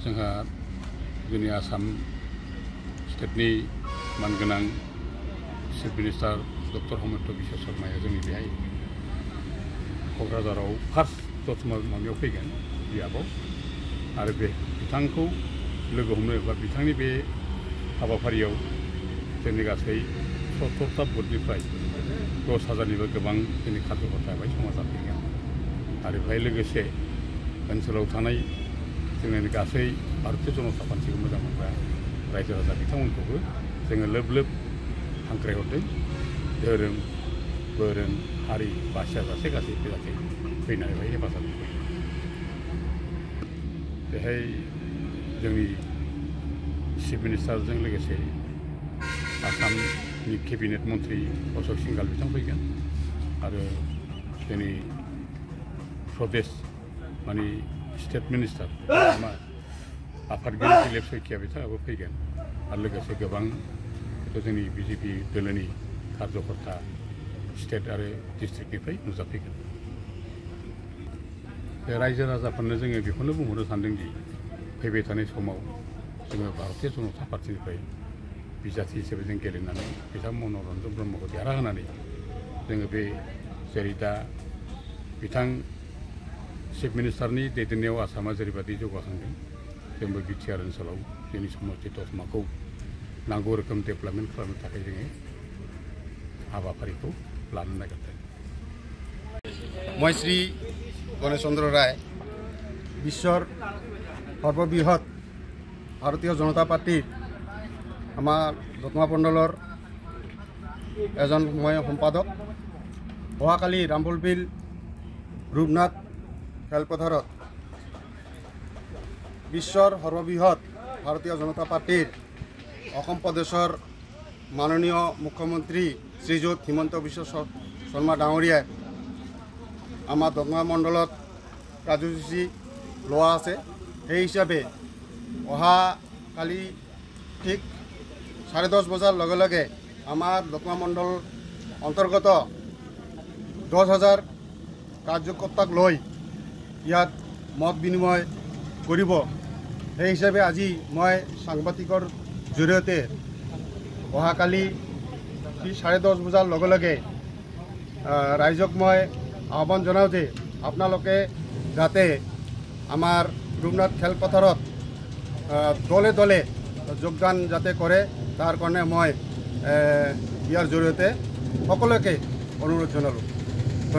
जोंहा जोंनि आसाम स्टेटनि मानगोनां chief minister doctor Himanta Biswa शर्माया जोंनि बेहाय क'क्राझाराव फार्स्ट प्रथम माबायाव फैगोन बियाबाव आरो बे बिथांखौ लोगो हमनो एबा बिथांनि बे हाबाफारियाव जोंनि गासै 70टा बुथनिफ्राय 10,000निबो गोबां जोंनि खाथ'खथा एबा समाजा फैगोन आरो बेहाय लोगोसे ओनसोलाव थानाय जोंनि गासै भारतीय जनता पार्टीखौ मोजां मोनग्रा रायजो राजा बिथांमोनखौबो जोङो लोब लोब हांख्रायहरदों धोरोम बोरों हारि बासियाजासे गासै जाथे फैनानै बेहाय हेफाजाब होफैयो बेहाय जोंनि चिफ मिनिस्टारजों लोगोसे आसामनि केबिनेट मन्त्रि अशोक सिंघाल बिथां फैगोन आरो जोंनि प्रदेश माने स्टेट मिनिस्टार आफादगिरि दिलीप शइकिया बिथाङाबो फैगोन आरो लोगोसे गोबां जोंनि बिजेपि दोलोनि कार्यकर्ता स्टेट आरो डिस्ट्रिक्टनिफ्राय नुजाफैगोन बे रायजो राजाफोरनो जोङो बेखौनो बुंहरनो सानदों दि फैबाय थानाय समाव जोङो भारतीय जनता पार्टीनिफ्राय बिजाथि हिसाबै जों गेलेनानै बिथां मनरन्जन ब्रह्मखौ देरहा होनानै जोङो बे जेरै दा बिथां चिफ मिनिस्टारनि दैदेननायाव आसामा जेरैबायदि जौगाखांदों जोंबो बिटिआर ओनसोलाव जोंनि समस्ति दतमाखौ नांगौ रोखोम डेभेलपमेन्ट खालामनो थाखाय जोङो हाबाफारिखौ लानो नागिरदों। मैं श्री गणेश चंद्र राय विश्वर सर्वबृहৎ भारतीय जनता पार्टीर आमार दतमा मंडलर एजन मैं सम्पादक अहाकाली रामफलबिल रूपनाथ खेलपथारत विश्वर सर्वबृहৎ भारतीय जनता पार्टीर असम प्रदेशर माननीय मुख्यमंत्री श्रीजुत हिमंत बिश्व शर्मा डांगरिया आमार दतमा मंडलत कार्यसूची लोৱা আছে সেই হিসাবে অহাকালি ঠিক 10:30 বজাৰ লগে লগে আমাৰ দতমা মণ্ডল অন্তৰ্গত 10,000 কাৰ্যকৰ্তাক লৈ ইয়াত মত বিনিময় কৰিব সেই হিসাবে আজি মই সাংবাদিকৰ জৰিয়তে অহাকালি 10:30 বজাৰ লগে লগে ৰাইজক মই আহ্বান জনাওঁ যে আপোনালোকে যাতে আমাৰ रूपनाथ खेलपथारत दले दले योगदान जाते करे तार कारणे मैं यार जरिए सकलोके अनुरोध जनालो।